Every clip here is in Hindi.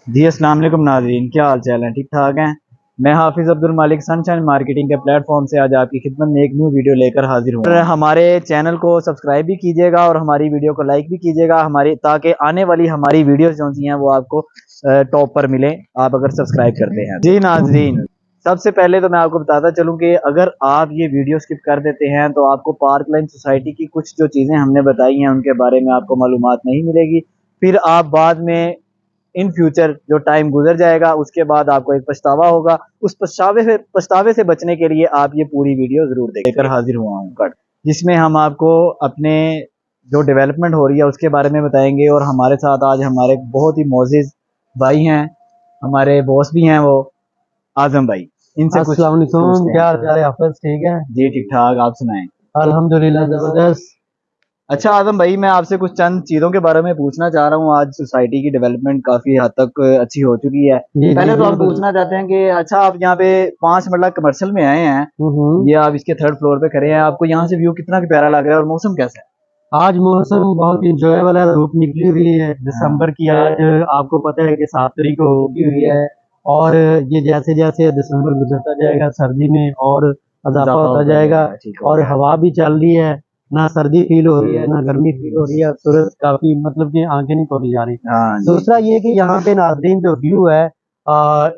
जी अस्सलाम वालेकुम नाज़रीन, क्या हाल चाल है? ठीक ठाक हैं। मैं हाफिज़ अब्दुल मालिक सनशाइन मार्केटिंग के प्लेटफॉर्म से आज आपकी खिदमत में एक न्यू वीडियो लेकर हाजिर हूँ। हमारे चैनल को सब्सक्राइब भी कीजिएगा और हमारी वीडियो को लाइक भी कीजिएगा हमारी, ताकि आने वाली हमारी वीडियोस जो सी हैं वो आपको टॉप पर मिले, आप अगर सब्सक्राइब करते हैं। जी नाज़रीन, सबसे पहले तो मैं आपको बताता चलूँ कि अगर आप ये वीडियो स्किप कर देते हैं तो आपको पार्क लाइन सोसाइटी की कुछ जो चीज़ें हमने बताई हैं उनके बारे में आपको मालूमात नहीं मिलेगी। फिर आप बाद में इन फ्यूचर जो टाइम गुजर जाएगा उसके बाद आपको एक पछतावा होगा। उस पछतावे से बचने के लिए आप ये पूरी वीडियो जरूर देखकर हाजिर हुआ हूँ कट, जिसमें हम आपको अपने जो डेवलपमेंट हो रही है उसके बारे में बताएंगे। और हमारे साथ आज हमारे बहुत ही मोअज़्ज़िज़ भाई हैं, हमारे बॉस भी हैं, वो आजम भाई। इनसे कुछ अस्सलाम वालेकुम, क्या हाल चाल है? हाफिज ठीक है जी ठीक ठाक, आप सुनाएं। अल्हम्दुलिल्लाह जबरदस्त। अच्छा आदम भाई, मैं आपसे कुछ चंद चीज़ों के बारे में पूछना चाह रहा हूँ। आज सोसाइटी की डेवलपमेंट काफ़ी हद तक अच्छी हो चुकी है। जी पहले तो हम बिल्कुल। पूछना चाहते हैं कि अच्छा, आप यहाँ पे 5 मरला कमर्शियल में आए हैं, ये आप इसके 3rd फ्लोर पे खड़े हैं, आपको यहाँ से व्यू कितना प्यारा लग रहा है और मौसम कैसा है? आज मौसम बहुत इंजॉयबल है, धूप निकली हुई है दिसंबर की। आज आपको पता है कि 7 तारीख को होगी हुई है, और ये जैसे जैसे दिसंबर गुजरता जाएगा सर्दी में और इजाफा होता जाएगा। और हवा भी चल रही है, ना सर्दी फील हो रही है ना गर्मी फील हो रही है। सूरज काफी मतलब कि आंखें नहीं खोली जा रही। हाँ जी। दूसरा ये कि यहाँ पे नाज़रीन जो व्यू है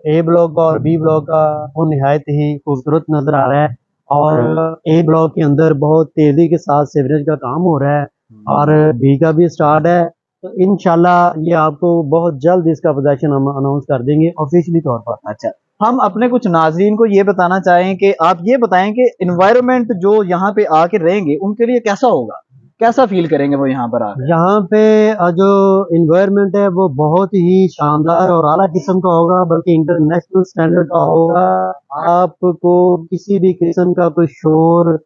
ए ब्लॉक और बी ब्लॉक का, वो निहायत ही खूबसूरत नजर आ रहा है। और ए ब्लॉक के अंदर बहुत तेजी के साथ सीवरेज का काम हो रहा है और बी का भी स्टार्ट है। तो इंशाल्लाह ये आपको बहुत जल्द इसका पोजीशन हम अनाउंस कर देंगे ऑफिशियली तौर पर। अच्छा, हम अपने कुछ नाजरीन को ये बताना चाहें कि आप ये बताएं कि इन्वायरमेंट जो यहाँ पे आके रहेंगे उनके लिए कैसा होगा, कैसा फील करेंगे वो यहाँ पर आकर? यहाँ पे जो इन्वायरमेंट है वो बहुत ही शानदार और आला किस्म का होगा, बल्कि इंटरनेशनल स्टैंडर्ड का होगा। आपको किसी भी किस्म का कोई शोर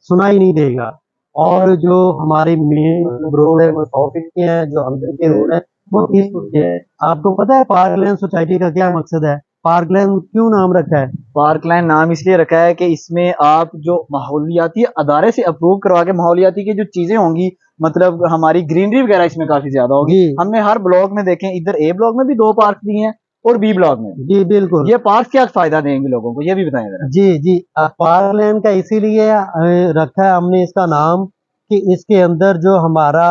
सुनाई नहीं देगा। और जो हमारे मेन रोड है वो ऑफिस के हैं, जो अंदर के रोड है वो पीसफुल के है। आपको पता है पार्कलैंड सोसाइटी का क्या मकसद है? पार्कलैंड क्यों नाम रखा है? पार्क लाइन नाम इसलिए रखा है कि इसमें आप जो माहौलियाती अदारे से अप्रूव करवा के माहौलियाती की जो चीजें होंगी, मतलब हमारी ग्रीनरी वगैरह इसमें काफी ज्यादा होगी। जी हमने हर ब्लॉक में देखें, इधर ए ब्लॉक में भी 2 पार्क दिए हैं और बी ब्लॉक में भी। जी बिल्कुल। ये पार्क क्या फायदा देंगे लोगों को, ये भी बताएं जरा। जी जी पार्कलैंड का इसीलिए रखा है हमने इसका नाम कि इसके अंदर जो हमारा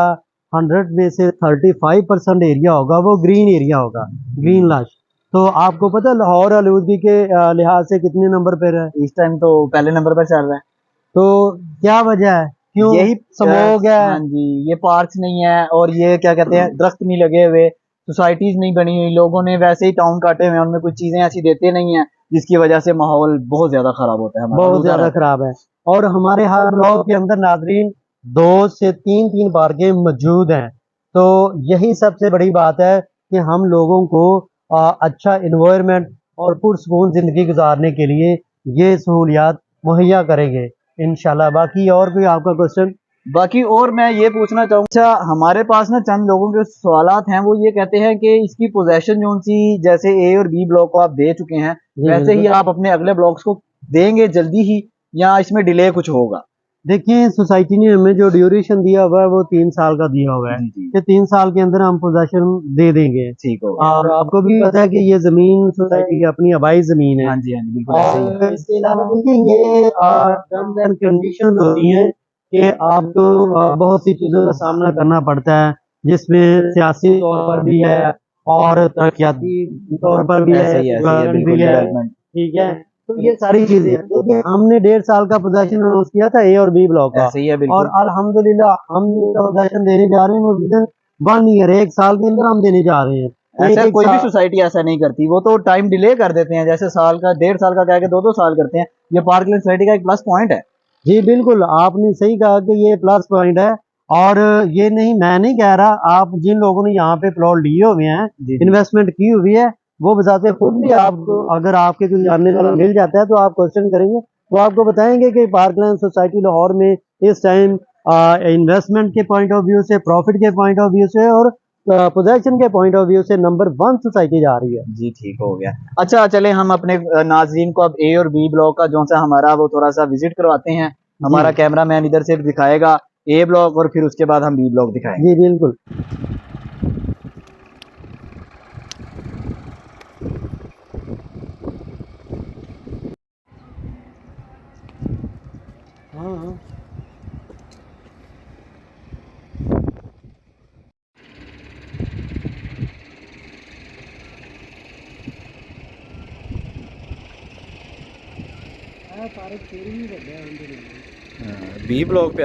100 में से 35% एरिया होगा वो ग्रीन एरिया होगा, ग्रीन लश। तो आपको पता है लाहौर आलूदगी के लिहाज से कितने नंबर पर है? इस टाइम तो पहले नंबर पर चल रहा है। तो क्या वजह है, क्यों? यही स्मोक है। हाँ जी, ये पार्क्स नहीं है और ये क्या कहते हैं, दरख्त नहीं लगे हुए, सोसाइटीज नहीं बनी हुई, लोगों ने वैसे ही टाउन काटे हुए हैं, उनमें कुछ चीजें ऐसी देते नहीं है, जिसकी वजह से माहौल बहुत ज्यादा खराब होता है, बहुत ज्यादा खराब है। और हमारे हर ब्लॉक के अंदर नाजरीन 2 से 3 पार्कें मौजूद हैं। तो यही सबसे बड़ी बात है कि हम लोगों को अच्छा इन्वायरमेंट और पुरसकून जिंदगी गुजारने के लिए ये सहूलियात मुहैया करेंगे इंशाल्लाह। बाकी और कोई आपका क्वेश्चन? बाकी और मैं ये पूछना चाहूँगा, अच्छा हमारे पास ना चंद लोगों के सवालात हैं, वो ये कहते हैं कि इसकी पोजेशन जो सी, जैसे ए और बी ब्लॉक को आप दे चुके हैं, वैसे ही आप अपने अगले ब्लॉक्स को देंगे जल्दी ही, या इसमें डिले कुछ होगा? देखिए सोसाइटी ने हमें जो ड्यूरेशन दिया हुआ है वो 3 साल का दिया हुआ है कि 3 साल के अंदर हम पोजेशन दे देंगे। ठीक हो। और आपको भी पता है कि ये जमीन सोसाइटी की अपनी आबाई जमीन है। हाँ जी, हाँ जी, बिल्कुल ऐसे ही है। और इसके अलावा देखिए ये टर्म्स एंड कंडीशन होती है कि आपको बहुत सी चीजों का सामना करना पड़ता है, जिसमें सियासी तौर पर भी है और तरक्याती तौर पर भी है, बिल्कुल है। डेवलपमेंट। ठीक है, तो ये सारी चीजें हैं। देखिए हमने 1.5 साल का पोजीशन अनाउंस किया था ए और बी ब्लॉक का, ऐसे ही है और बिल्कुल। अल्हम्दुलिल्लाह हम पोजीशन देने जा रहे हैं वो विदिन 1 ईयर, 1 साल के अंदर हम देने जा रहे हैं। ऐसा कोई भी सोसाइटी ऐसा नहीं करती, वो तो टाइम डिले कर देते हैं, जैसे साल का 1.5 साल का कह के 2-2 साल करते हैं। ये पार्कलैंड सोसाइटी का एक प्लस पॉइंट है। जी बिल्कुल, आपने सही कहा कि ये प्लस पॉइंट है। और ये नहीं, मैं नहीं कह रहा, आप जिन लोगों ने यहाँ पे प्लॉट लिए हुए हैं, इन्वेस्टमेंट की हुई है, वो बजाते खुद भी आपको, अगर आपके कोई जानने वाला मिल जाता है तो आप क्वेश्चन करेंगे, वो आपको बताएंगे कि पार्कलैंड सोसाइटी लाहौर में इस टाइम इन्वेस्टमेंट के पॉइंट ऑफ व्यू से, प्रॉफिट के पॉइंट ऑफ व्यू से और पोजेशन के पॉइंट ऑफ व्यू से नंबर 1 सोसाइटी जा रही है। जी ठीक हो गया। अच्छा चले हम अपने नाजरीन को अब ए और बी ब्लॉक का जो सा हमारा वो थोड़ा सा विजिट करवाते हैं। हमारा कैमरा मैन इधर से दिखाएगा ए ब्लॉक और फिर उसके बाद हम बी ब्लॉक दिखाएंगे। जी बिल्कुल। बी ब्लॉक पे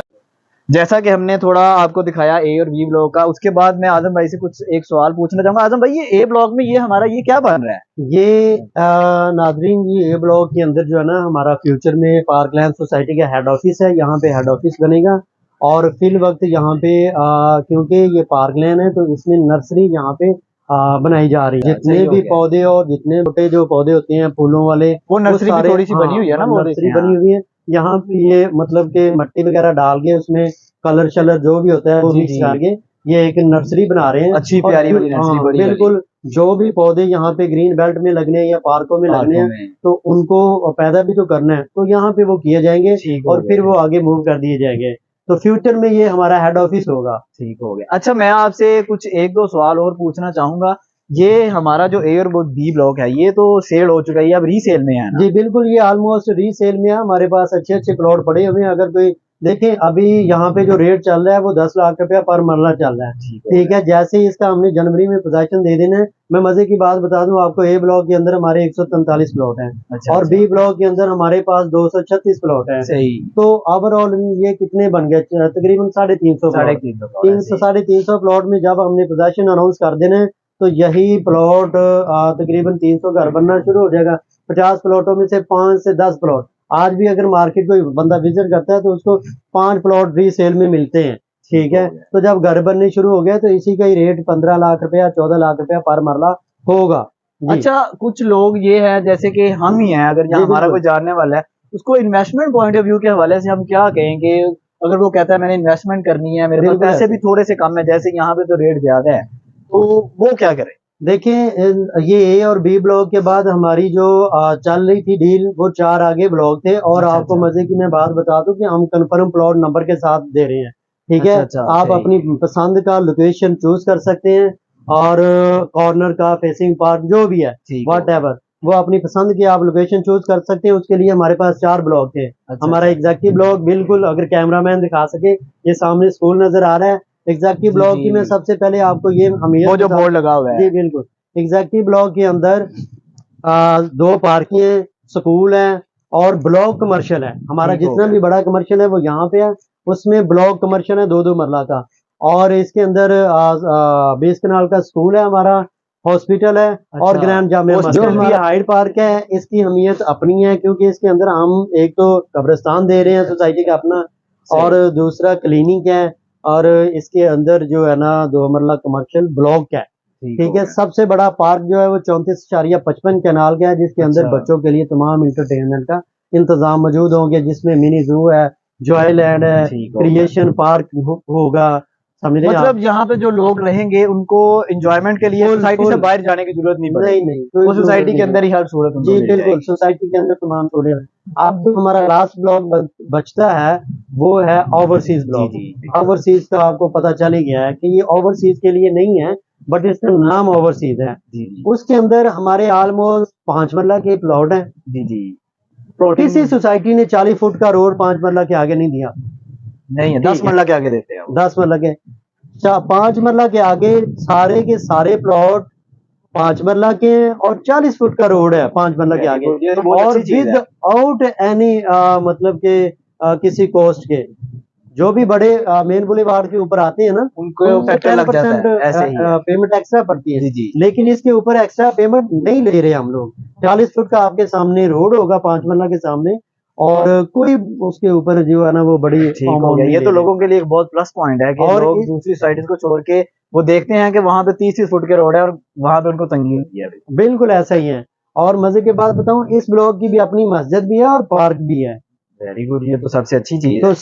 जैसा कि हमने थोड़ा आपको दिखाया ए और बी ब्लॉक का, उसके बाद मैं आजम भाई से कुछ एक सवाल पूछना चाहूंगा। आजम भाई, ये ए ब्लॉक में ये हमारा ये क्या बन रहा है? ये नाजरीन, ये ए ब्लॉक के अंदर जो है ना, हमारा फ्यूचर में पार्कलैंड सोसाइटी का हेड ऑफिस है। यहाँ पे हेड ऑफिस बनेगा और फिल वक्त यहाँ पे क्योंकि ये पार्कलैंड है तो इसमें नर्सरी यहाँ पे बनाई जा रही है। जितने भी पौधे और जितने छोटे जो पौधे होते हैं फूलों वाले, वो नर्सरी भी थोड़ी सी बनी हुई है ना, वो नर्सरी बनी हुई है। यहाँ पे ये मतलब के मट्टी वगैरह डाल के उसमें कलर शलर जो भी होता है वो मिक्स करके ये एक नर्सरी बना रहे हैं। अच्छी प्यारी वाली नर्सरी। बिल्कुल, जो भी पौधे यहाँ पे ग्रीन बेल्ट में लगने हैं या पार्कों में लगने हैं तो उनको पैदा भी तो करना है, तो यहाँ पे वो किए जाएंगे और फिर वो आगे मूव कर दिए जाएंगे। तो फ्यूचर में ये हमारा हेड ऑफिस होगा। ठीक हो गया। अच्छा, मैं आपसे कुछ एक दो सवाल और पूछना चाहूंगा। ये हमारा जो ए और बी ब्लॉक है ये तो सेल हो चुका है, अब रीसेल में है ना? जी बिल्कुल, ये ऑलमोस्ट रीसेल में है। हमारे पास अच्छे अच्छे प्लॉट पड़े हुए हैं। अगर कोई देखें, अभी यहाँ पे जो रेट चल रहा है वो 10 लाख रुपया पर मरला चल रहा है। ठीक है, जैसे ही इसका हमने जनवरी में पोजीशन दे देना है। मैं मजे की बात बता दूं आपको, ए ब्लॉक के अंदर हमारे 143 प्लॉट हैं। और बी ब्लॉक के अंदर हमारे पास 236 प्लॉट है। तो ओवरऑल ये कितने बन गए? तकरीबन 350 प्लॉट में जब हमने पोजीशन अनाउंस कर देना है तो यही प्लॉट तकरीबन 300 घर बनना शुरू हो जाएगा। 50 प्लॉटों में से 5 से 10 प्लॉट आज भी अगर मार्केट कोई बंदा विजिट करता है तो उसको 5 प्लॉट रीसेल में मिलते हैं। ठीक है, तो जब घर बनने शुरू हो गया तो इसी का ही रेट 15 लाख रुपया 14 लाख रुपया पर मरला होगा। अच्छा, कुछ लोग ये है जैसे कि हम ही हैं, अगर यहाँ हमारा कोई जानने वाला है, उसको इन्वेस्टमेंट पॉइंट ऑफ व्यू के हवाले से हम क्या कहेंगे? अगर वो कहता है मैंने इन्वेस्टमेंट करनी है, मेरे पास पैसे भी थोड़े से कम है, जैसे यहाँ पे तो रेट ज्यादा है, तो वो क्या करे? देखें, ये ए और बी ब्लॉक के बाद हमारी जो चल रही थी डील वो 4 आगे ब्लॉक थे। और आपको मजे की मैं बात बता दूं कि हम कन्फर्म प्लॉट नंबर के साथ दे रहे हैं। ठीक है, आप अपनी पसंद का लोकेशन चूज कर सकते हैं और कॉर्नर का, फेसिंग पार्क जो भी है वॉट एवर, वो अपनी पसंद की आप लोकेशन चूज कर सकते हैं। उसके लिए हमारे पास 4 ब्लॉक थे। हमारा एग्जैक्टिव ब्लॉक, बिल्कुल अगर कैमरामैन दिखा सके, ये सामने स्कूल नजर आ रहा है। एग्जैक्टिव ब्लॉक की मैं सबसे पहले आपको ये वो जो बोर्ड लगा हुआ है, जी बिल्कुल, एग्जैक्टिव ब्लॉक के अंदर 2 पार्किंग है, स्कूल है और ब्लॉक कमर्शियल है। हमारा जितना भी बड़ा कमर्शियल है वो यहाँ पे है। उसमें ब्लॉक कमर्शियल है 2-2 मरला का। और इसके अंदर 20 कनाल का स्कूल है हमारा, हॉस्पिटल है और ग्रैंड जामिया मस्जिद भी। हाइड पार्क है, इसकी अहमियत अपनी है क्योंकि इसके अंदर हम एक तो कब्रिस्तान दे रहे हैं सोसाइटी का अपना, और दूसरा क्लिनिक है, और इसके अंदर जो है ना 2 मरला कमर्शियल ब्लॉक है। ठीक है, सबसे बड़ा पार्क जो है वो 34.55 कनाल का है, जिसके अंदर बच्चों के लिए तमाम इंटरटेनमेंट का इंतजाम मौजूद होंगे, जिसमें मिनी जू है, जॉयलैंड है, क्रिएशन पार्क होगा। मतलब यहाँ पे जो लोग रहेंगे उनको एंजॉयमेंट के लिए सोसाइटी से बाहर जाने की जरूरत नहीं पड़ेगी। नहीं, वो सोसाइटी के अंदर ही हर सूरत। जी बिल्कुल, सोसाइटी के अंदर तमाम सूरत। अब जो हमारा लास्ट ब्लॉक बचता है वो है ओवरसीज ब्लॉक। ओवरसीज का आपको पता चल ही गया है कि ये ओवरसीज के लिए नहीं है, बट इसका नाम ओवरसीज है। उसके अंदर हमारे ऑलमोस्ट 5 मरला के प्लॉट है। किसी सोसाइटी ने 40 फुट का रोड 5 मरला के आगे नहीं दिया। नहीं है, 10 मरला के आगे देते हैं। 10 मरला के 5 मरला के आगे सारे के सारे प्लॉट 5 मरला के हैं और 40 फुट का रोड है 5 मरला के आगे, और विद आउट एनी मतलब के किसी कोस्ट के। जो भी बड़े मेन बुलेवार्ड के ऊपर आते हैं ना, उनको 10% पेमेंट एक्स्ट्रा पड़ती है। लेकिन इसके ऊपर एक्स्ट्रा पेमेंट नहीं ले रहे हम लोग। 40 फुट का आपके सामने रोड होगा 5 मरला के सामने, और कोई उसके ऊपर जो है ना वो बड़ी ये तो लोगों के लिए एक बहुत प्लस पॉइंट है कि लोग दूसरी साइड को छोड़ के वो देखते हैं कि वहां पे 30 फुट के रोड है और वहां पे उनको तंगी होती है। बिल्कुल ऐसा ही है। और मजे की बात बताऊं, इस ब्लॉक की भी अपनी मस्जिद भी है और पार्क भी है। वेरी गुड, ये तो सबसे अच्छी चीज है। तो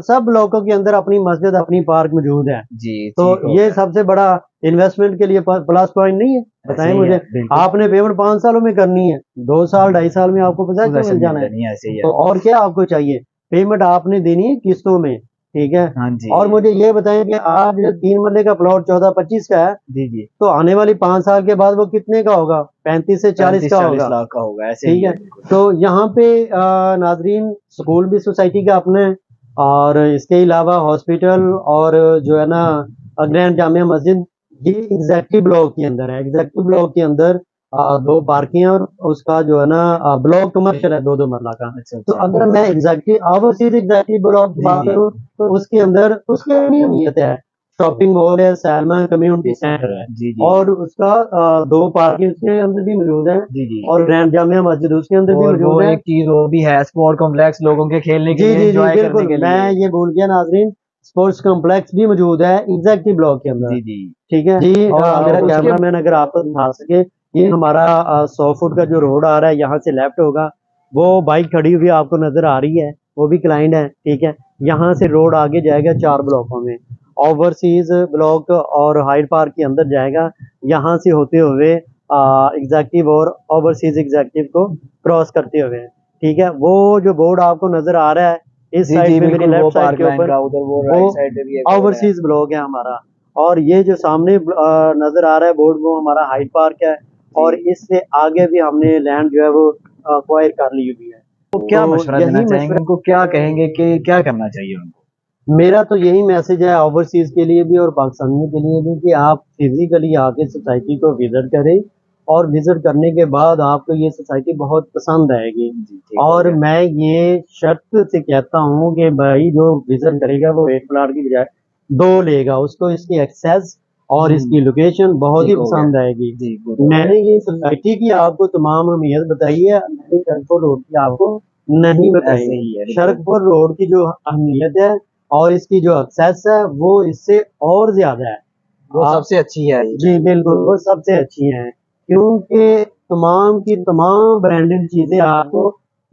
सब ब्लॉकों के अंदर अपनी मस्जिद अपनी पार्क मौजूद है जी। तो ये सबसे बड़ा इन्वेस्टमेंट के लिए प्लस पॉइंट नहीं है? बताएं मुझे, आपने पेमेंट 5 सालों में करनी है, 2 साल 2.5 साल में आपको पैसा मिल जाना है। तो और क्या आपको चाहिए? पेमेंट आपने देनी है किस्तों में। ठीक है। हाँ जी। और मुझे ये बताएं कि आज 3 मरले का प्लॉट 14-25 का है जी, तो आने वाली 5 साल के बाद वो कितने का होगा? 35 से 40 का होगा। लाख का होगा ऐसे। ठीक है। तो यहाँ पे नाजरीन, स्कूल भी सोसाइटी का अपना है, और इसके अलावा हॉस्पिटल और जो है ना ग्रैंड जामिया मस्जिद, ये एग्जैक्टिव ब्लॉक के अंदर है। एग्जैक्टिव ब्लॉक के अंदर 2 पार्किंग और उसका जो है ना ब्लॉक कमर्शियल है 2-2 मरला का। अच्छा तो अच्छा। अगर मैं एग्जैक्टली ओवरसीज एग्जैक्टली ब्लॉक की बात जी, जी। करूँ तो उसके अंदर उसकी अहमियत है, शॉपिंग मॉल है, सैलमन कम्युनिटी सेंटर है जी जी। और उसका 2 पार्किंग उसके अंदर भी मौजूद है जी जी। और ग्रैंड जामिया मस्जिद उसके अंदर भी और वो मौजूद है। एक चीज वो भी है, स्पोर्ट कॉम्प्लेक्स, लोगों के खेलने के जी लिए, जी जी एंजॉय करने बिल्कुल, के लिए। मैं ये भूल गया नाजरीन, स्पोर्ट्स कॉम्प्लेक्स भी मौजूद है एग्जैक्टली ब्लॉक के अंदर। जी जी। ठीक है जी। और मेरा उसके कैमरामैन अगर आपको दिखा सके, ये हमारा 100 फुट का जो रोड आ रहा है, यहाँ से लेफ्ट होगा, वो बाइक खड़ी हुई आपको नजर आ रही है, वो भी क्लाइंट है। ठीक है, यहाँ से रोड आगे जाएगा 4 ब्लॉकों में, ओवरसीज ब्लॉक और हाइड पार्क के अंदर जाएगा, यहाँ से होते हुए एग्जैक्टिव और ओवरसीज एग्जैक्टिव को क्रॉस करते हुए। ठीक है, वो जो बोर्ड आपको नजर आ रहा है इस जी साइड जी पे मेरी बिल्कुल, वो लेफ्ट साइड पार्क के लाइन ऊपर, का उधर वो वो राइट साइड पे भी एक बोर्ड है। ओवरसीज ब्लॉक है हमारा। और ये जो सामने नजर आ रहा है बोर्ड, वो हमारा हाइड पार्क है और जी। इससे आगे भी हमने लैंड जो है वो एक्वायर कर ली हुई है। तो क्या तो मशवरा देना यही चाहेंगे मशवरा, उनको, क्या कहेंगे कि क्या करना चाहिए उनको? मेरा तो यही मैसेज है ओवरसीज के लिए भी और पाकिस्तानियों के लिए भी कि आप फिजिकली आके सोसाइटी को विजिट करें और विजिट करने के बाद आपको ये सोसाइटी बहुत पसंद आएगी। जी ठीक हो और गया। मैं ये शर्त से कहता हूँ कि भाई जो विजिट करेगा वो 1 प्लाट की बजाय 2 लेगा, उसको इसकी एक्सेस और इसकी लोकेशन बहुत ही ठीक हो गया। पसंद आएगी। जी गुड हो गया। मैंने ये सोसाइटी की आपको तमाम अहमियत बताई है, मैंने शरकपुर रोड की आपको नहीं बताई। ऐसे ही है बिल्कुल। शरकपुर रोड की जो अहमियत है और इसकी जो एक्सेस है वो इससे और ज्यादा है। वो आप सबसे अच्छी है। जी बिल्कुल, वो सबसे अच्छी हैं क्योंकि तमाम की तमाम ब्रांडेड चीजें आपको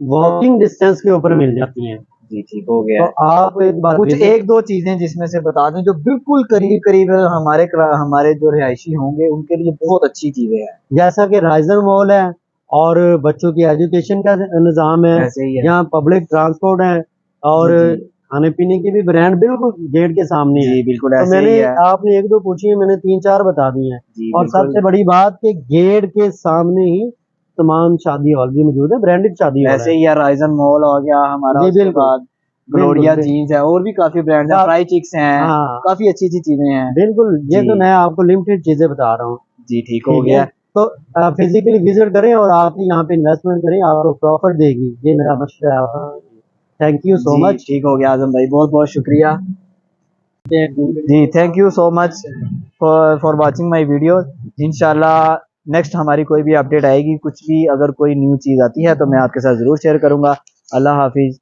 वॉकिंग डिस्टेंस के ऊपर मिल जाती हैं। जी ठीक हो गया। तो आप एक बार कुछ visit- एक दो चीजें जिसमें से बता दें जो बिल्कुल करीब करीब हमारे जो रिहायशी होंगे उनके लिए बहुत अच्छी चीजें हैं। जैसा कि राइजन मॉल है और बच्चों की एजुकेशन का निज़ाम है, ऐसे ही है। यहाँ पब्लिक ट्रांसपोर्ट है और जी, जी। खाने पीने की भी ब्रांड बिल्कुल गेट के सामने है। जी बिल्कुल तो ऐसे ही मैंने है। आपने 1-2 पूछी है, मैंने 3-4 बता दी हैं। जी और बिल्कुल। सबसे बड़ी बात कि गेट के सामने ही तमाम शादी हॉल भी मौजूद है, ब्रांडेड शादी हॉल ऐसे है। ही है, राइजन मॉल हो गया हमारा, जी उसके बिल्कुल बाद बिल्कुल ग्लोरिया जीन्स है, और भी काफी ब्रांड्स हैं, आप- फ्राई चिक्स हैं, हाँ काफी अच्छी अच्छी चीजें हैं। बिल्कुल, ये तो जी मैं आपको लिमिटेड चीजें बता रहा हूँ। जी ठीक हो ठीक है, गया। तो फिजिकली विजिट करें और आप यहाँ पे इन्वेस्टमेंट करें, आपको प्रॉफिट देगी, ये मेरा मशवरा है आपको। थैंक यू सो जी मच। ठीक हो गया आजम भाई, बहुत बहुत शुक्रिया। जी thank you so much for watching my video. इंशाल्लाह नेक्स्ट हमारी कोई भी अपडेट आएगी, कुछ भी अगर कोई न्यू चीज़ आती है तो मैं आपके साथ ज़रूर शेयर करूँगा। अल्लाह हाफिज़।